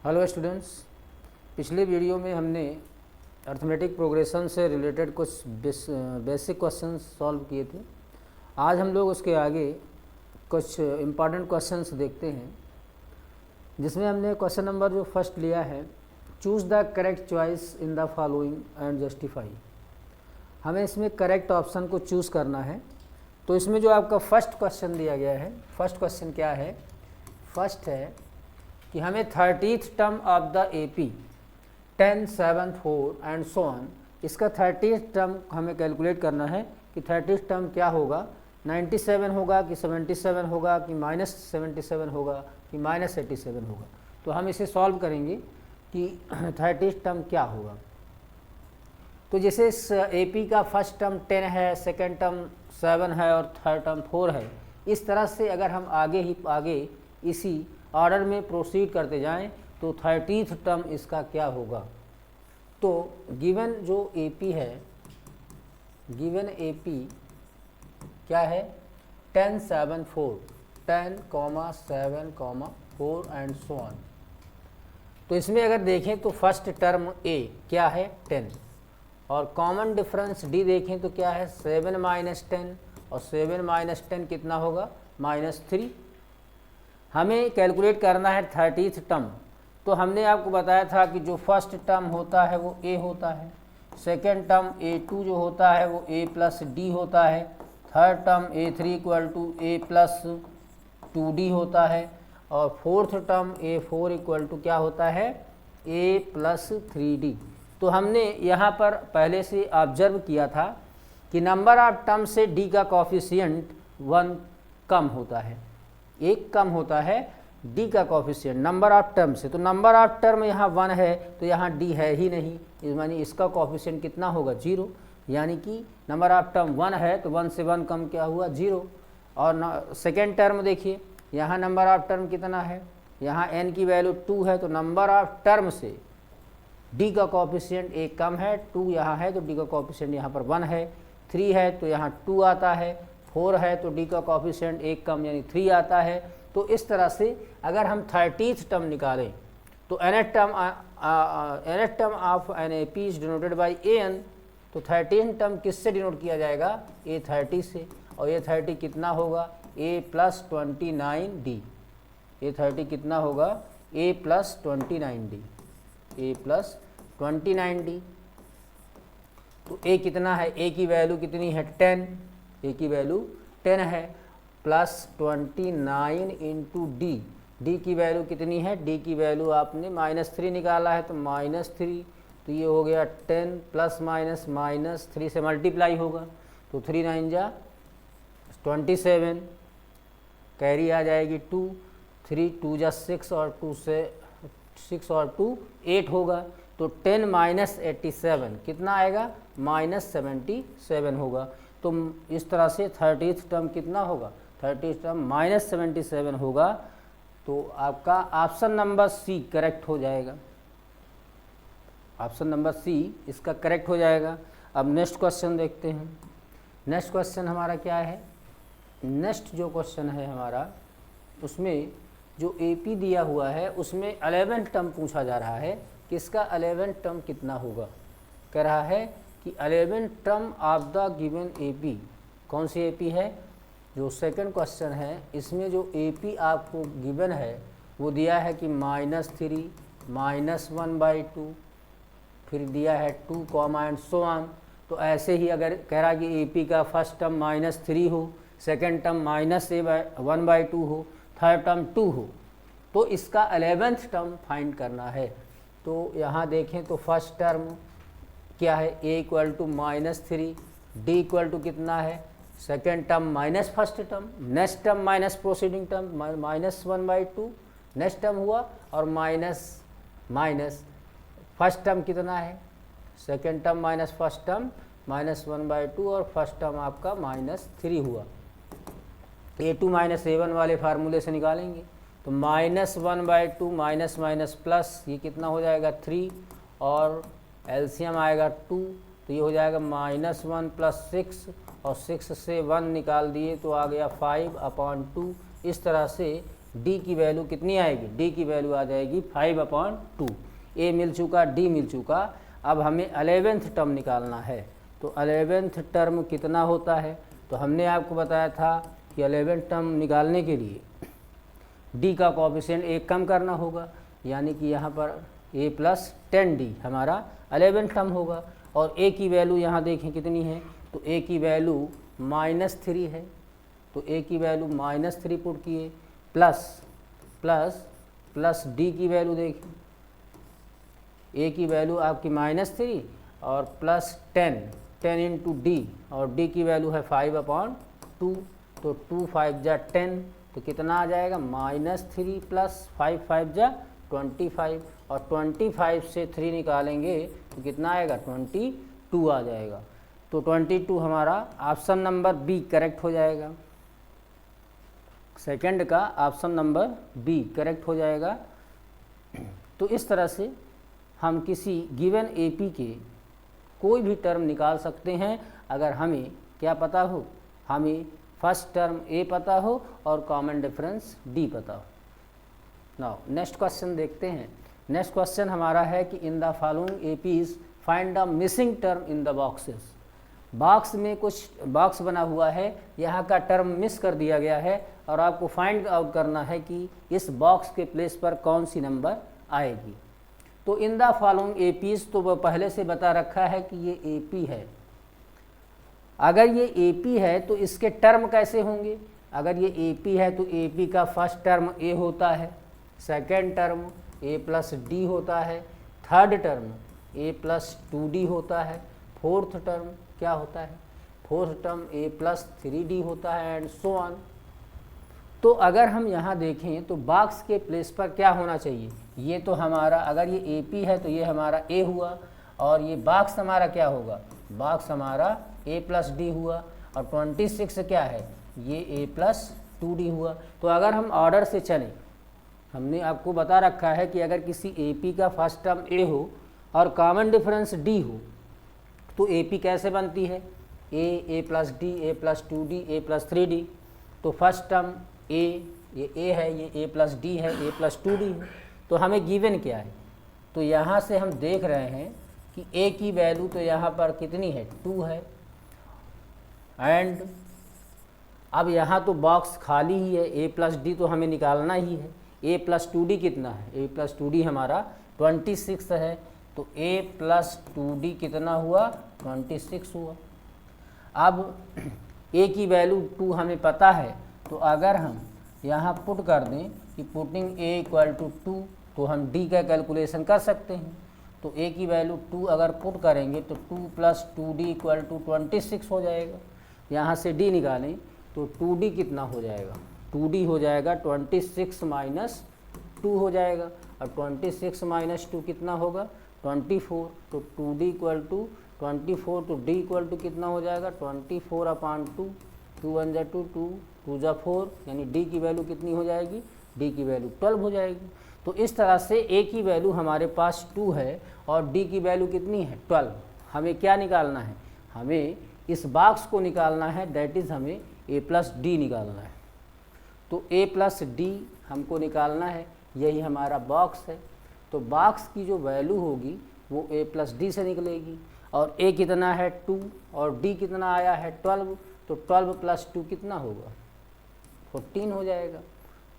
Hello students, पिछले video में हमने अर्थमेटिक प्रोग्रेशन से रिलेटेड कुछ बेसिक क्वेश्चंस सॉल्व किए थे। आज हम लोग उसके आगे कुछ इम्पॉर्टेंट क्वेश्चंस देखते हैं, जिसमें हमने क्वेश्चन नंबर जो फर्स्ट लिया है, choose the correct choice in the following and justify. हमें इसमें करेक्ट ऑप्शन को चूज़ करना है। तो इसमें जो आपका फर्स्ट क्वेश्चन दिया गया है, फर्स्ट क्वेश्चन क्या है? फर्स्ट है कि हमें 30th term of the AP 10, 7, 4 and so on, इसका 30th टर्म हमें कैलकुलेट करना है कि 30th टर्म क्या होगा, 97 होगा कि 77 होगा कि -77 होगा कि -87 होगा। तो हम इसे सॉल्व करेंगे कि 30th टर्म क्या होगा। तो जैसे इस AP का फर्स्ट टर्म 10 है, सेकेंड टर्म 7 है और थर्ड टर्म 4 है, इस तरह से अगर हम आगे इसी ऑर्डर में प्रोसीड करते जाएं तो 30th टर्म इसका क्या होगा। तो गिवन जो AP है, गिवन AP क्या है, 10, 7, 4, 10, 7, 4 एंड सो ऑन। तो इसमें अगर देखें तो फर्स्ट टर्म A क्या है, 10, और कॉमन डिफरेंस D देखें तो क्या है, 7 - 10, और 7 - 10 कितना होगा, -3। हमें कैलकुलेट करना है 30th टर्म। तो हमने आपको बताया था कि जो फर्स्ट टर्म होता है वो A होता है, सेकेंड टर्म A2 जो होता है वो A + D होता है, third term A3 = A + 2D होता है, और फोर्थ टर्म A4 = क्या होता है, A + 3D। तो हमने यहाँ पर पहले से ऑब्जर्व किया था कि नंबर ऑफ टर्म से D का कॉफिशिएंट 1 कम होता है, 1 कम होता है D का कॉफिशिएंट नंबर ऑफ टर्म से। तो नंबर ऑफ टर्म यहाँ 1 है तो यहाँ D है ही नहीं, यानी इसका कॉफिशिएंट कितना होगा, 0। यानी कि नंबर ऑफ टर्म 1 है तो 1 से 1 कम क्या हुआ, 0। और सेकेंड टर्म देखिए, यहाँ नंबर ऑफ टर्म कितना है, यहाँ n की वैल्यू 2 है, तो नंबर ऑफ टर्म से D का कॉफिशिएंट 1 कम है, 2 यहाँ है तो D का कॉफिशिएंट यहाँ पर 1 है, 3 है तो यहाँ 2 आता है, 4 है तो D का कॉफिशिएंट 1 कम यानी 3 आता है। तो इस तरह से अगर हम 30th टर्म निकालें तो nth term of an AP is denoted by an। तो 13th टर्म किससे डिनोट किया जाएगा, A30 से, और A30 कितना होगा, A + 29D। A30 कितना होगा, A + 29D, A + 29D। तो A कितना है, A की वैल्यू कितनी है, 10, A की वैल्यू 10 है, +29 × D की वैल्यू कितनी है, D की वैल्यू आपने -3 निकाला है तो -3, तो ये हो गया 10 ± -3 से मल्टीप्लाई होगा, तो 3 × 9 = 27, कैरी आ जाएगी 2, 3 × 2 = 6 और 2 से 6 और 2 8 होगा, तो 10 - 87 कितना आएगा, -77 होगा। तो इस तरह से 30th टर्म कितना होगा, 30th टर्म -77 होगा। तो आपका ऑप्शन नंबर C करेक्ट हो जाएगा, ऑप्शन नंबर C इसका करेक्ट हो जाएगा। अब नेक्स्ट क्वेश्चन देखते हैं। नेक्स्ट क्वेश्चन हमारा क्या है, नेक्स्ट जो क्वेश्चन है हमारा, उसमें जो AP दिया हुआ है उसमें 11th टर्म पूछा जा रहा है कि इसका 11th टर्म कितना होगा। कह रहा है कि 11th term of the given AP, कौन सी AP है, जो सेकंड क्वेश्चन है, इसमें जो AP आपको गिवन है वो दिया है कि -3, -1/2, फिर दिया है 2, एंड सो ऑन। तो ऐसे ही अगर कह रहा है कि AP का फर्स्ट टर्म -3 हो, सेकेंड टर्म -1/2 हो, थर्ड टर्म 2 हो, तो इसका 11th टर्म फाइंड करना है। तो यहाँ देखें तो फर्स्ट टर्म क्या है, A = -3, D = कितना है, second term minus first term, next term minus proceeding term, -1/2 next term हुआ, और माइनस फर्स्ट टर्म कितना है, second term minus first term -1/2, और फर्स्ट टर्म आपका -3 हुआ। A2 - A1 वाले फार्मूले से निकालेंगे तो -1/2 माइनस प्लस ये कितना हो जाएगा, 3, और एलसीएम आएगा 2, तो ये हो जाएगा -1 + 6, और 6 से 1 निकाल दिए तो आ गया 5/2। इस तरह से डी की वैल्यू कितनी आएगी, डी की वैल्यू आ जाएगी 5/2। ए मिल चुका, डी मिल चुका। अब हमें 11th टर्म निकालना है। तो 11th टर्म कितना होता है, तो हमने आपको बताया था कि 11th टर्म निकालने के लिए डी का कोएफिशिएंट एक कम करना होगा, यानी कि यहाँ पर a + 10d हमारा 11th टर्म होगा। और a की वैल्यू यहाँ देखें कितनी है, तो a की वैल्यू -3 है। तो a की वैल्यू -3 पुट किए, प्लस d की वैल्यू देखें, a की वैल्यू आपकी -3 और +10 इंटू d, और d की वैल्यू है 5/2। तो 2 5 जा 10, तो कितना आ जाएगा, -3 + 5 5 जा 25, और 25 से 3 निकालेंगे तो कितना आएगा, 22 आ जाएगा। तो 22 हमारा ऑप्शन नंबर बी करेक्ट हो जाएगा। सेकंड का ऑप्शन नंबर बी करेक्ट हो जाएगा। तो इस तरह से हम किसी गिवन एपी के कोई भी टर्म निकाल सकते हैं, अगर हमें क्या पता हो, हमें फर्स्ट टर्म ए पता हो और कॉमन डिफरेंस डी पता हो। नाउ नेक्स्ट क्वेश्चन देखते हैं। नेक्स्ट क्वेश्चन हमारा है कि in the following APs find the missing term in the boxes. Box में कुछ बॉक्स बना हुआ है, यहाँ का टर्म मिस कर दिया गया है और आपको फाइंड आउट करना है कि इस बॉक्स के प्लेस पर कौन सी नंबर आएगी। तो इन द फॉलोइंग एपीज, तो वह पहले से बता रखा है कि ये एपी है। अगर ये एपी है तो इसके टर्म कैसे होंगे, अगर ये एपी है तो एपी का फर्स्ट टर्म ए होता है, सेकेंड टर्म a + d होता है, थर्ड टर्म a + 2d होता है, फोर्थ टर्म क्या होता है, फोर्थ टर्म a + 3d होता है, एंड सो ऑन। तो अगर हम यहाँ देखें तो बॉक्स के प्लेस पर क्या होना चाहिए, ये तो हमारा, अगर ये AP है तो ये हमारा A हुआ, और ये बॉक्स हमारा क्या होगा, बॉक्स हमारा a + d हुआ, और 26 क्या है, ये a + 2d हुआ। तो अगर हम ऑर्डर से चलें, हमने आपको बता रखा है कि अगर किसी AP का फर्स्ट टर्म A हो और कॉमन डिफरेंस D हो, तो AP कैसे बनती है, a + d, a + 2d, a + 3d। तो फर्स्ट टर्म A, ये A है, ये a + d है, a + 2d है। तो हमें गिवन क्या है, तो यहाँ से हम देख रहे हैं कि A की वैल्यू तो यहाँ पर कितनी है, 2 है, एंड अब यहाँ तो बॉक्स खाली ही है, a + d तो हमें निकालना ही है। a + 2d कितना है, a + 2d हमारा 26 है, तो a + 2d कितना हुआ, 26 हुआ। अब a की वैल्यू 2 हमें पता है, तो अगर हम यहाँ पुट कर दें कि पुटिंग a = 2, तो हम d का कैलकुलेशन कर सकते हैं। तो a की वैल्यू 2 अगर पुट करेंगे तो 2 + 2d = 26 हो जाएगा। यहाँ से d निकालें तो 2d कितना हो जाएगा, 2d हो जाएगा 26 - 2 हो जाएगा, और 26 - 2 कितना होगा, 24। तो 2d = 24, तो d = कितना हो जाएगा, 24/2, 2 1 जा 2, 2 2 जा 4, यानी d की वैल्यू कितनी हो जाएगी, d की वैल्यू 12 हो जाएगी। तो इस तरह से a की वैल्यू हमारे पास 2 है और d की वैल्यू कितनी है, 12। हमें क्या निकालना है, हमें इस बॉक्स को निकालना है, दैट इज़ हमें a + d निकालना है। तो a + d हमको निकालना है, यही हमारा बॉक्स है। तो बॉक्स की जो वैल्यू होगी वो a + d से निकलेगी, और a कितना है 2 और d कितना आया है 12, तो 12 + 2 कितना होगा, 14 हो जाएगा।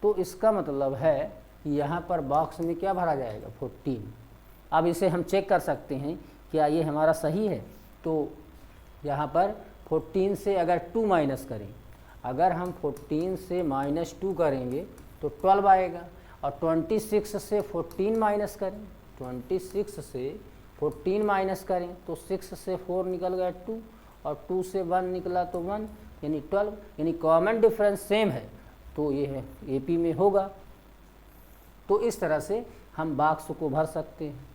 तो इसका मतलब है कि यहाँ पर बॉक्स में क्या भरा जाएगा, 14। अब इसे हम चेक कर सकते हैं क्या ये हमारा सही है। तो यहाँ पर 14 से अगर 2 माइनस करें, अगर हम 14 से -2 करेंगे तो 12 आएगा, और 26 से 14 माइनस करें, 26 से 14 माइनस करें तो 6 से 4 निकल गया 2, और 2 से 1 निकला तो 1, यानी 12, यानी कॉमन डिफरेंस सेम है, तो ये है AP में होगा। तो इस तरह से हम बॉक्स को भर सकते हैं।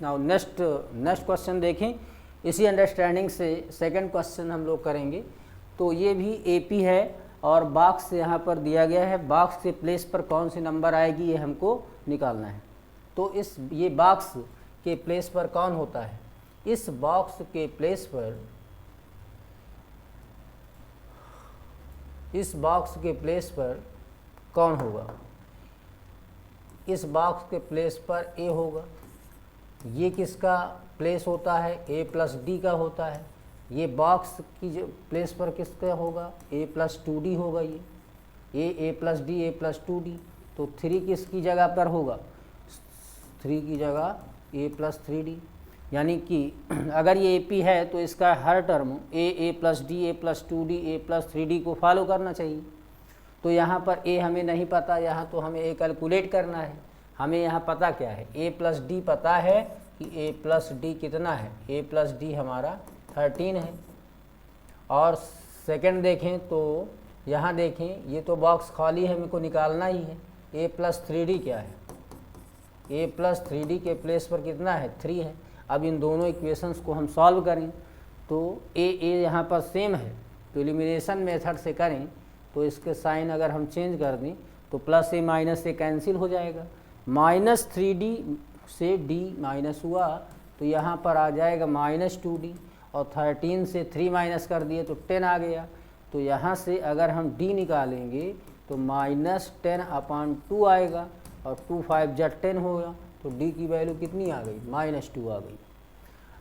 नाउ नेक्स्ट क्वेश्चन देखें, इसी अंडरस्टैंडिंग से सेकंड क्वेश्चन हम लोग करेंगे। तो ये भी AP है और बॉक्स यहाँ पर दिया गया है, बॉक्स के प्लेस पर कौन सी नंबर आएगी ये हमको निकालना है। तो ये बॉक्स के प्लेस पर कौन होता है, इस बॉक्स के प्लेस पर, इस बॉक्स के प्लेस पर कौन होगा? इस बॉक्स के प्लेस पर ए होगा। ये किसका प्लेस होता है? ए प्लस डी का होता है। ये बॉक्स की जो प्लेस पर किसका होगा? ए प्लस 2d होगा। ये ए प्लस डी, ए प्लस 2d। तो 3 किसकी जगह पर होगा? 3 की जगह ए प्लस 3d। यानी कि अगर ये AP है तो इसका हर टर्म ए प्लस डी, ए प्लस 2d, ए प्लस 3d को फॉलो करना चाहिए। तो यहाँ पर ए हमें नहीं पता, यहाँ तो हमें ए कैलकुलेट करना है। हमें यहाँ पता क्या है? ए प्लस डी पता है कि ए प्लस डी कितना है? ए प्लस डी हमारा 13 है। और सेकंड देखें तो यहाँ देखें, ये तो बॉक्स खाली है, मेरे को निकालना ही है। ए प्लस 3d क्या है? ए प्लस 3d के प्लेस पर कितना है? 3 है। अब इन दोनों इक्वेशंस को हम सॉल्व करें तो ए यहाँ पर सेम है, तो एलिमिनेशन मेथड से करें तो इसके साइन अगर हम चेंज कर दें तो प्लस ए माइनस ए कैंसिल हो जाएगा। माइनस 3d से d माइनस हुआ तो यहाँ पर आ जाएगा माइनस 2d, और 13 से 3 माइनस कर दिए तो 10 आ गया। तो यहाँ से अगर हम d निकालेंगे तो माइनस 10/2 आएगा, और 2 5 जा 10 होगा। तो d की वैल्यू कितनी आ गई? -2 आ गई।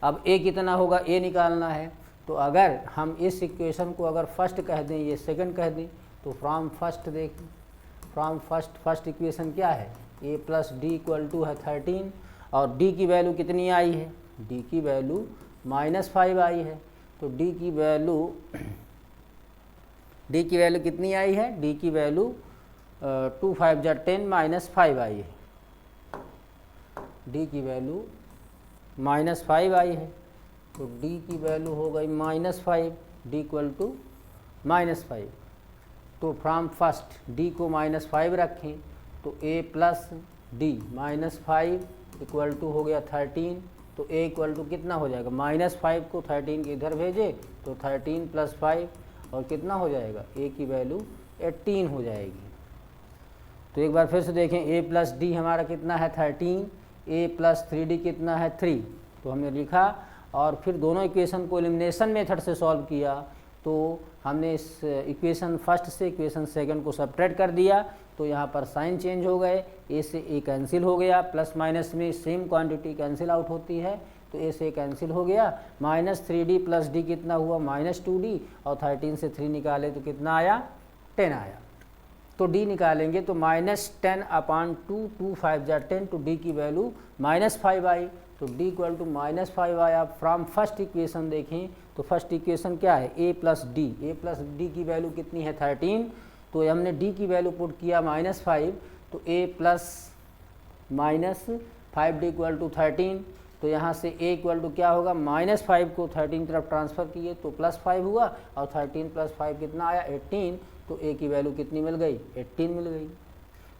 अब a कितना होगा? a निकालना है। तो अगर हम इस इक्वेशन को अगर फर्स्ट कह दें, ये सेकंड कह दें, तो फ्रॉम फर्स्ट देखें, फ्रॉम फर्स्ट इक्वेशन क्या है? a plus D equal to है 13, और d की वैल्यू कितनी आई है? d की वैल्यू -5 आई है। तो d की वैल्यू कितनी आई है? d की वैल्यू 2 5 जा 10 -5 आई है। d की वैल्यू -5 आई है। तो d की वैल्यू हो गई -5, d इक्वल टू -5। तो फ्रॉम फर्स्ट d को -5 रखें तो a plus D -5 equal to हो गया 13। तो a इक्वल टू कितना हो जाएगा? -5 को 13 के इधर भेजे तो 13 + 5, और कितना हो जाएगा? a की वैल्यू 18 हो जाएगी। तो एक बार फिर से देखें, a प्लस डी हमारा कितना है? 13, a प्लस 3d कितना है? 3। तो हमने लिखा, और फिर दोनों इक्वेशन को एलिमिनेशन मेथड से सॉल्व किया। तो हमने इस इक्वेशन फर्स्ट से इक्वेशन सेकंड को सब्ट्रैक्ट कर दिया, तो यहाँ पर साइन चेंज हो गए। a से a कैंसिल हो गया, प्लस माइनस में सेम क्वांटिटी कैंसिल आउट होती है, तो a से कैंसिल हो गया। -3d प्लस d कितना हुआ? -2d, और 13 से 3 निकाले तो कितना आया? 10 आया। तो d निकालेंगे तो -10/2, 2 5 जा 10, तो d की वैल्यू -5 आई। तो d इक्वल टू -5 आया। फ्रॉम फर्स्ट इक्वेशन देखें तो फर्स्ट इक्वेशन क्या है? a प्लस डी की वैल्यू कितनी है? 13। तो हमने d की वैल्यू पुट किया -5, तो a plus -5d equal to 13। तो यहाँ से a इक्वल टू क्या होगा? -5 को 13 तरफ ट्रांसफ़र किए तो +5 हुआ, और 13 + 5 कितना आया? 18। तो a की वैल्यू कितनी मिल गई? 18 मिल गई।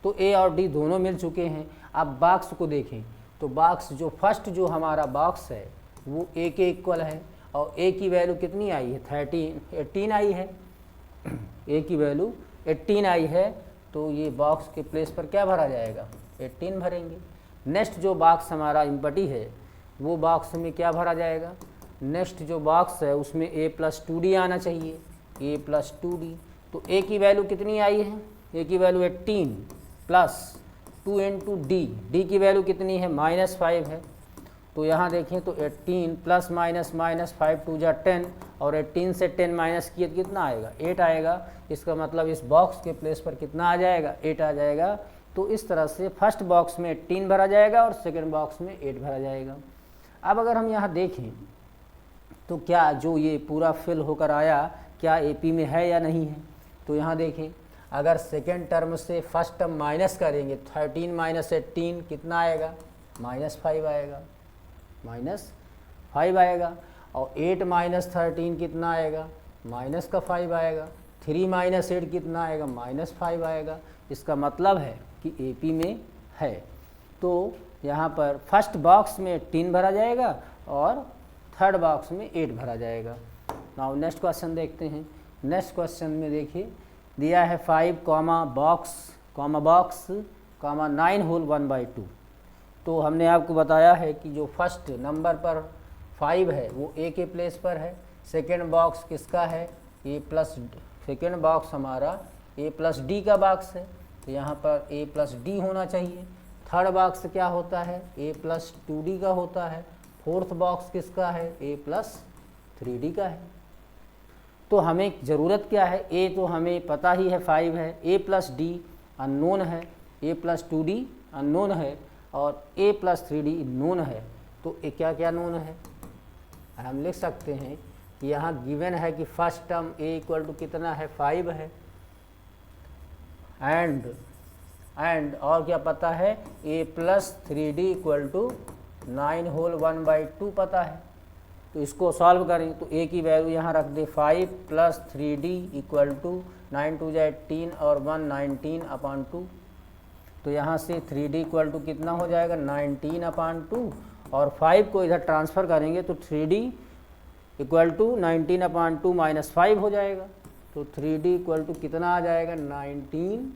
तो a और d दोनों मिल चुके हैं। अब बॉक्स को देखें तो बॉक्स जो फर्स्ट जो हमारा बॉक्स है वो a के इक्वल है, और a की वैल्यू कितनी आई है? 18 आई है। a की वैल्यू 18 आई है। तो ये बॉक्स के प्लेस पर क्या भरा जाएगा? 18 भरेंगे। नेक्स्ट जो बॉक्स हमारा इम्पटी है वो बॉक्स में क्या भरा जाएगा? नेक्स्ट जो बॉक्स है उसमें a प्लस 2d आना चाहिए, a प्लस 2d। तो a की वैल्यू कितनी आई है? a की वैल्यू 18 प्लस 2 × d की वैल्यू कितनी है? -5 है। तो यहाँ देखें तो 18 प्लस -5 2 जा 10, और 18 से 10 माइनस किए तो कितना आएगा? 8 आएगा। इसका मतलब इस बॉक्स के प्लेस पर कितना आ जाएगा? 8 आ जाएगा। तो इस तरह से फर्स्ट बॉक्स में 18 भरा जाएगा और सेकंड बॉक्स में 8 भरा जाएगा। अब अगर हम यहाँ देखें तो क्या जो ये पूरा फिल होकर आया क्या AP में है या नहीं है? तो यहाँ देखें, अगर सेकेंड टर्म से फर्स्ट टर्म माइनस करेंगे 13 - 18 कितना आएगा? -5 आएगा, -5 आएगा। और 8 - 13 कितना आएगा? -5 आएगा। 3 - 8 कितना आएगा? -5 आएगा। इसका मतलब है कि AP में है। तो यहाँ पर फर्स्ट बॉक्स में 18 भरा जाएगा और थर्ड बॉक्स में 8 भरा जाएगा। नाउ नेक्स्ट क्वेश्चन देखते हैं। नेक्स्ट क्वेश्चन में देखिए दिया है 5 बॉक्स 9 होल 1/2। तो हमने आपको बताया है कि जो फर्स्ट नंबर पर 5 है वो a के प्लेस पर है। सेकेंड बॉक्स किसका है? a प्लस, सेकेंड बॉक्स हमारा a प्लस d का बॉक्स है। तो यहाँ पर a प्लस डी होना चाहिए। थर्ड बॉक्स क्या होता है, a प्लस 2d का होता है। फोर्थ बॉक्स किसका है, a प्लस 3d का है। तो हमें ज़रूरत क्या है, a तो हमें पता ही है 5 है, a प्लस डी अननोन है, a प्लस 2d अननोन है और a प्लस 3d नोन है। तो ये क्या क्या नोन है, हम लिख सकते हैं कि यहाँ गिवन है कि first term a equal to कितना है 5 है, एंड और क्या पता है a plus 3d equal to 9 whole 1/2 पता है। तो इसको सॉल्व करें तो a की वैल्यू यहाँ रख दे 5 प्लस 3d इक्वल टू 9 2 18 और 1 19/2। तो यहाँ से 3d इक्वल टू कितना हो जाएगा 19/2 और 5 को इधर ट्रांसफ़र करेंगे तो 3d इक्वल टू 19/2 माइनस 5 हो जाएगा। तो 3d इक्वल टू कितना आ जाएगा 19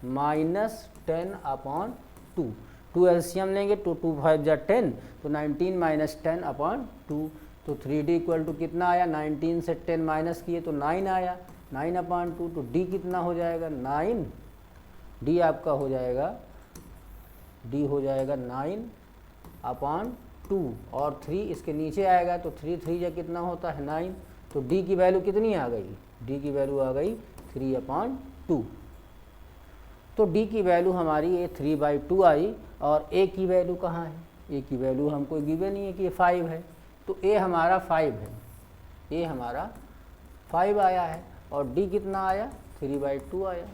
माइनस 10/2। 2 एलसीएम लेंगे तो 2 5 जा 10, तो 19 माइनस 10/2। तो 3d इक्वल टू कितना आया, 19 से 10 माइनस किए तो 9 आया, 9/2। तो d कितना हो जाएगा 9, d आपका हो जाएगा, d हो जाएगा 9/2 और 3 इसके नीचे आएगा तो 3 3 जा कितना होता है 9। तो d की वैल्यू कितनी आ गई, d की वैल्यू आ गई 3/2। तो d की वैल्यू हमारी ये 3/2 आई और a की वैल्यू कहाँ है, a की वैल्यू हमको गिवन नहीं है कि ये 5 है। तो a हमारा 5 है, a हमारा 5 आया है और d कितना आया 3/2 आया।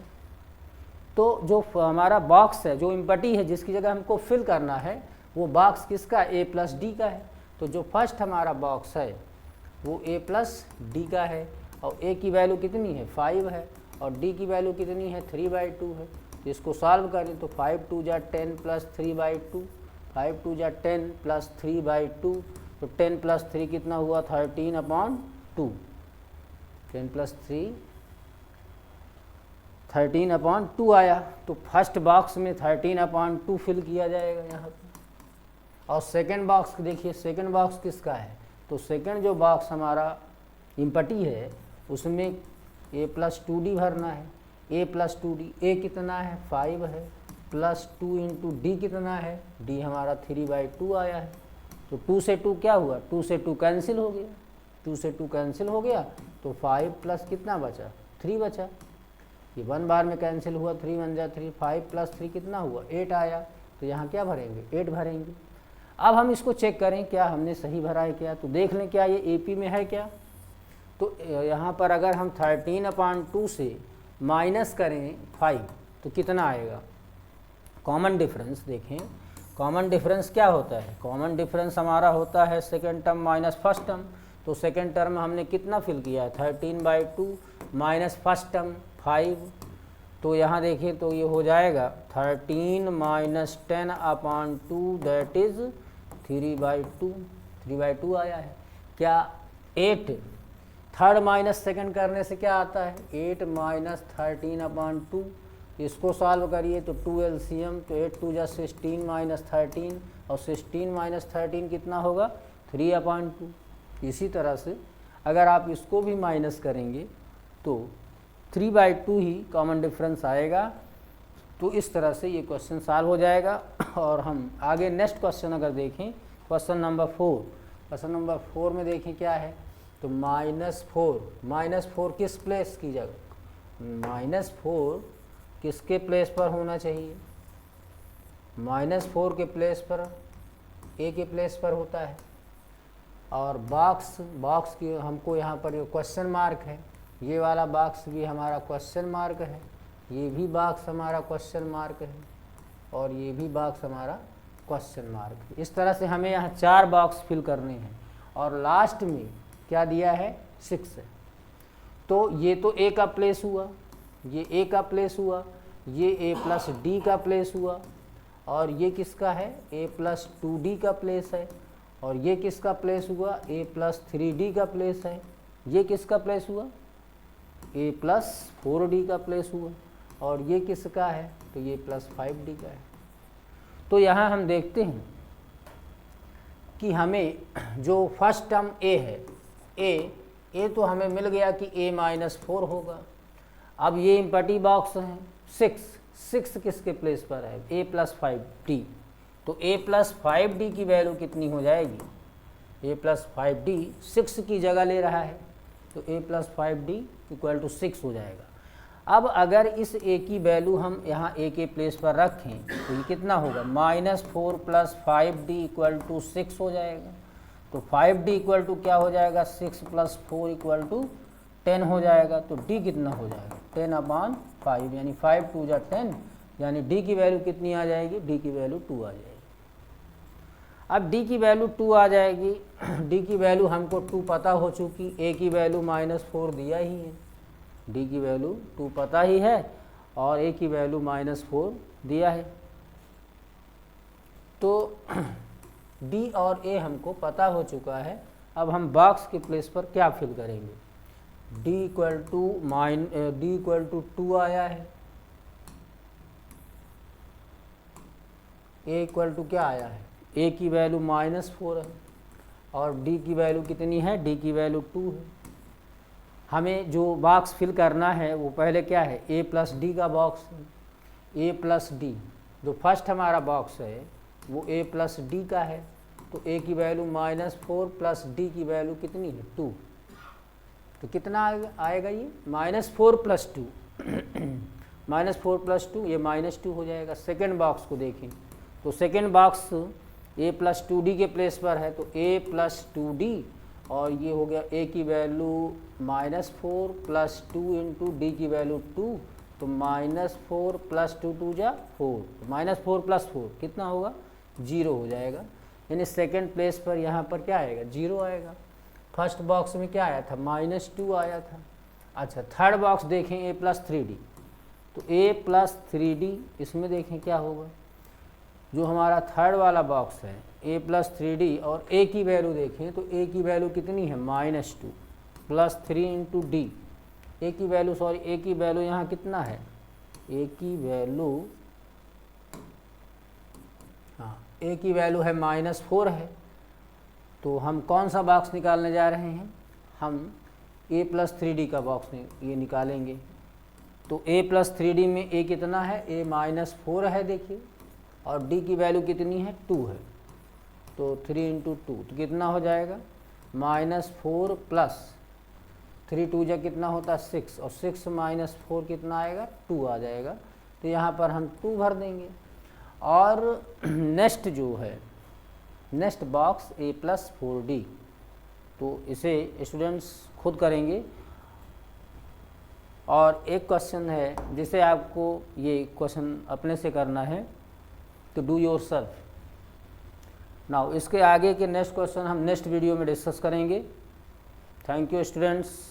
तो जो हमारा बॉक्स है, जो एम्प्टी है, जिसकी जगह हमको फिल करना है, वो बॉक्स किसका a प्लस डी का है। तो जो फर्स्ट हमारा बॉक्स है वो a प्लस डी का है और a की वैल्यू कितनी है 5 है और d की वैल्यू कितनी है 3/2 है। तो इसको सॉल्व करें तो 5 2 जा 10 प्लस 3/2, 5 2 जा 10 प्लस 3/2। तो 10 प्लस 3 कितना हुआ 13/2, 10 प्लस 3 13/2 आया। तो फर्स्ट बॉक्स में 13/2 फिल किया जाएगा यहाँ पे। और सेकंड बॉक्स देखिए, सेकंड बॉक्स किसका है, तो सेकंड जो बॉक्स हमारा एम्प्टी है उसमें a प्लस 2d भरना है। a प्लस 2d, a कितना है 5 है, प्लस 2 इंटू डी कितना है, d हमारा 3/2 आया है। तो 2 से 2 क्या हुआ, 2 से 2 कैंसिल हो गया, 2 से 2 कैंसिल हो गया तो 5 प्लस कितना बचा 3 बचा। ये 1 बार में कैंसिल हुआ, 3 1 जा 3, 5 प्लस 3 कितना हुआ 8 आया। तो यहाँ क्या भरेंगे 8 भरेंगे। अब हम इसको चेक करें क्या हमने सही भरा है क्या, तो देख लें क्या ये AP में है क्या। तो यहाँ पर अगर हम 13/2 से माइनस करें 5 तो कितना आएगा, कॉमन डिफरेंस देखें। कॉमन डिफरेंस क्या होता है, कॉमन डिफरेंस हमारा होता है second term minus first term. तो सेकेंड टर्म में हमने कितना फिल किया है 13/2 माइनस फर्स्ट टर्म 5। तो यहाँ देखिए तो ये हो जाएगा 13 माइनस 10/2 दैट इज़ 3/2, 3/2 आया है। क्या 8 थर्ड माइनस सेकंड करने से क्या आता है 8 माइनस 13/2। इसको सॉल्व करिए तो 2 एलसीएम, तो 8 2 जा 16 माइनस 13 और 16 माइनस 13 कितना होगा 3/2। इसी तरह से अगर आप इसको भी माइनस करेंगे तो 3/2 ही कॉमन डिफरेंस आएगा। तो इस तरह से ये क्वेश्चन सॉल्व हो जाएगा। और हम आगे नेक्स्ट क्वेश्चन अगर देखें, क्वेश्चन नंबर 4, क्वेश्चन नंबर 4 में देखें क्या है, तो -4 किस प्लेस की जगह, -4 किसके प्लेस पर होना चाहिए, -4 के प्लेस पर a के प्लेस पर होता है। और बॉक्स की हमको यहाँ पर जो क्वेश्चन मार्क है, ये वाला बॉक्स भी हमारा क्वेश्चन मार्क है, ये भी बॉक्स हमारा क्वेश्चन मार्क है और ये भी बॉक्स हमारा क्वेश्चन मार्क है। इस तरह से हमें यहाँ 4 बॉक्स फिल करने हैं और लास्ट में क्या दिया है 6 है। तो ये तो a का प्लेस हुआ, ये a का प्लेस हुआ, ये a प्लस डी का प्लेस हुआ और ये किसका है a प्लस 2d का प्लेस है और ये किसका प्लेस हुआ a प्लस 3d का प्लेस है। ये किसका प्लेस हुआ a प्लस 4d का प्लेस हुआ और ये किसका है तो ये प्लस 5d का है। तो यहाँ हम देखते हैं कि हमें जो फर्स्ट टर्म a है a तो हमें मिल गया कि a -4 होगा। अब ये एम्प्टी बॉक्स हैं 6 किसके प्लेस पर है, a प्लस 5d। तो a प्लस 5d की वैल्यू कितनी हो जाएगी, a प्लस 5d 6 की जगह ले रहा है, तो a plus 5d equal to 6 हो जाएगा। अब अगर इस a की वैल्यू हम यहाँ a के प्लेस पर रखें तो ये कितना होगा, -4 प्लस 5d इक्वल टू 6 हो जाएगा। तो 5d इक्वल टू क्या हो जाएगा, 6 प्लस 4 इक्वल टू 10 हो जाएगा। तो d कितना हो जाएगा, 10/5, यानी 5 2 जा 10, यानी d की वैल्यू कितनी आ जाएगी, d की वैल्यू 2 आ जाएगी। अब d की वैल्यू 2 आ जाएगी, d की वैल्यू हमको 2 पता हो चुकी, a की वैल्यू -4 दिया ही है, d की वैल्यू 2 पता ही है और a की वैल्यू -4 दिया है। तो d और a हमको पता हो चुका है। अब हम बॉक्स के प्लेस पर क्या फिल करेंगे, d इक्वल टू 2 आया है, a इक्वल टू क्या आया है, a की वैल्यू -4 है और d की वैल्यू कितनी है, d की वैल्यू 2 है। हमें जो बॉक्स फिल करना है वो पहले क्या है, a प्लस डी का बॉक्स है। a प्लस डी जो फर्स्ट हमारा बॉक्स है वो a प्लस डी का है। तो a की वैल्यू -4 प्लस d की वैल्यू कितनी है, 2। तो कितना आएगा ये, -4 प्लस 2 -4 प्लस 2 ये -2 हो जाएगा। सेकेंड बॉक्स को देखें तो second box a plus 2d के प्लेस पर है, तो a प्लस 2d और ये हो गया a की वैल्यू -4 प्लस 2 इंटू डी की वैल्यू 2, तो -4 प्लस 2 2 जा 4, -4 प्लस 4 कितना होगा, 0 हो जाएगा। यानी सेकेंड प्लेस पर यहाँ पर क्या आएगा, 0 आएगा। फर्स्ट बॉक्स में क्या आया था, -2 आया था। अच्छा थर्ड बॉक्स देखें a प्लस 3d, तो a प्लस 3d इसमें देखें क्या होगा, जो हमारा थर्ड वाला बॉक्स है a प्लस 3d और a की वैल्यू देखें तो a की वैल्यू कितनी है, -2 प्लस 3 इंटू डी, a की वैल्यू a की वैल्यू यहाँ कितना है, a की वैल्यू a की वैल्यू है -4 है। तो हम कौन सा बॉक्स निकालने जा रहे हैं, हम a प्लस 3d का बॉक्स ये निकालेंगे। तो a प्लस 3d में a कितना है, a -4 है देखिए, और d की वैल्यू कितनी है, 2 है। तो 3 इंटू 2 तो कितना हो जाएगा, -4 प्लस 3 2 जा कितना होता है 6, और 6 माइनस 4 कितना आएगा, 2 आ जाएगा। तो यहाँ पर हम 2 भर देंगे। और नेक्स्ट जो है, next box a plus 4d, तो इसे स्टूडेंट्स खुद करेंगे। और एक क्वेश्चन है जिसे आपको ये क्वेश्चन अपने से करना है, तो डू योर सेल्फ। नाउ इसके आगे के नेक्स्ट क्वेश्चन हम नेक्स्ट वीडियो में डिस्कस करेंगे। Thank you students.